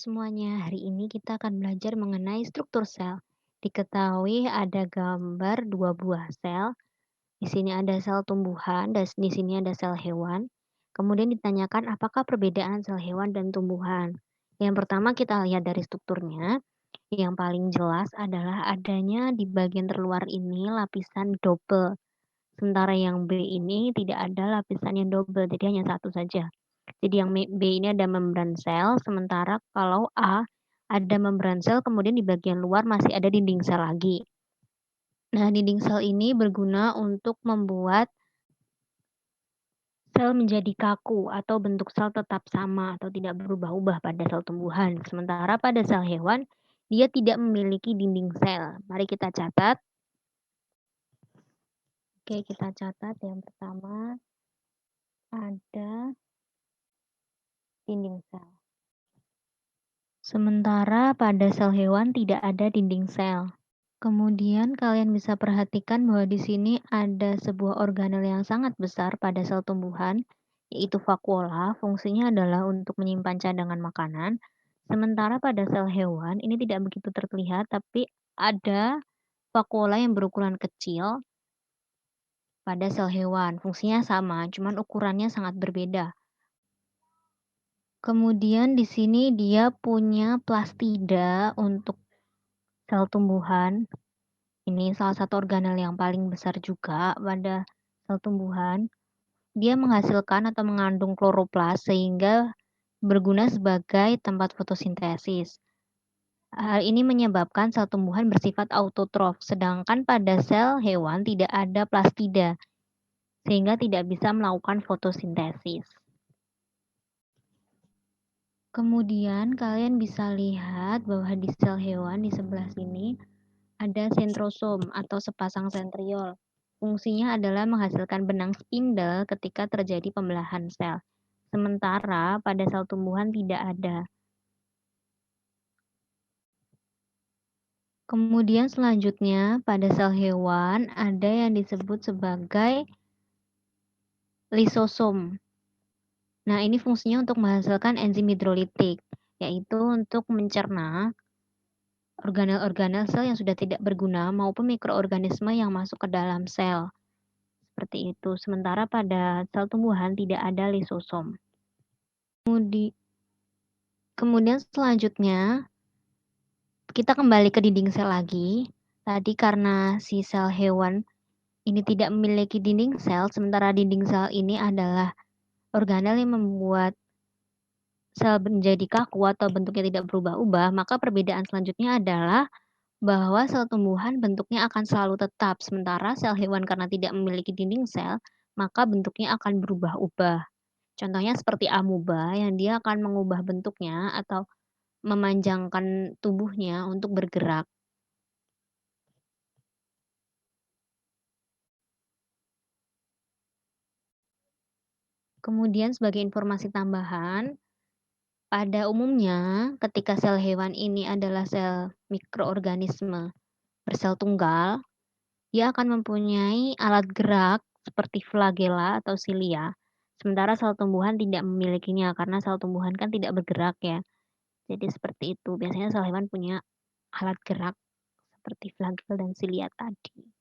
semuanya, hari ini kita akan belajar mengenai struktur sel. Diketahui ada gambar dua buah sel, di sini ada sel tumbuhan dan di sini ada sel hewan. Kemudian ditanyakan apakah perbedaan sel hewan dan tumbuhan. Yang pertama kita lihat dari strukturnya. Yang paling jelas adalah adanya di bagian terluar ini lapisan double. Sementara yang B ini tidak ada lapisan yang double, jadi hanya satu saja. Jadi yang B ini ada membran sel, sementara kalau A ada membran sel, kemudian di bagian luar masih ada dinding sel lagi. Nah, dinding sel ini berguna untuk membuat sel menjadi kaku atau bentuk sel tetap sama atau tidak berubah-ubah pada sel tumbuhan. Sementara pada sel hewan, dia tidak memiliki dinding sel. Mari kita catat. Oke, kita catat yang pertama ada dinding sel. Sementara pada sel hewan tidak ada dinding sel. Kemudian kalian bisa perhatikan bahwa di sini ada sebuah organel yang sangat besar pada sel tumbuhan, yaitu vakuola. Fungsinya adalah untuk menyimpan cadangan makanan. Sementara pada sel hewan ini tidak begitu terlihat, tapi ada vakuola yang berukuran kecil pada sel hewan. Fungsinya sama, cuman ukurannya sangat berbeda. Kemudian di sini dia punya plastida untuk sel tumbuhan. Ini salah satu organel yang paling besar juga pada sel tumbuhan. Dia menghasilkan atau mengandung kloroplas sehingga berguna sebagai tempat fotosintesis. Hal ini menyebabkan sel tumbuhan bersifat autotrof, sedangkan pada sel hewan tidak ada plastida, sehingga tidak bisa melakukan fotosintesis. Kemudian kalian bisa lihat bahwa di sel hewan di sebelah sini ada sentrosom atau sepasang sentriol. Fungsinya adalah menghasilkan benang spindle ketika terjadi pembelahan sel. Sementara pada sel tumbuhan tidak ada. Kemudian selanjutnya pada sel hewan ada yang disebut sebagai lisosom. Nah, ini fungsinya untuk menghasilkan enzim hidrolitik, yaitu untuk mencerna organel-organel sel yang sudah tidak berguna maupun mikroorganisme yang masuk ke dalam sel. Seperti itu. Sementara pada sel tumbuhan tidak ada lisosom. Kemudian selanjutnya kita kembali ke dinding sel lagi. Tadi karena si sel hewan ini tidak memiliki dinding sel, sementara dinding sel ini adalah organel yang membuat sel menjadi kaku atau bentuknya tidak berubah-ubah, maka perbedaan selanjutnya adalah bahwa sel tumbuhan bentuknya akan selalu tetap, sementara sel hewan karena tidak memiliki dinding sel, maka bentuknya akan berubah-ubah. Contohnya seperti amoeba yang dia akan mengubah bentuknya atau memanjangkan tubuhnya untuk bergerak. Kemudian sebagai informasi tambahan, pada umumnya ketika sel hewan ini adalah sel mikroorganisme bersel tunggal, dia akan mempunyai alat gerak seperti flagela atau silia. Sementara sel tumbuhan tidak memilikinya karena sel tumbuhan kan tidak bergerak ya. Jadi seperti itu. Biasanya sel hewan punya alat gerak seperti flagel dan silia tadi.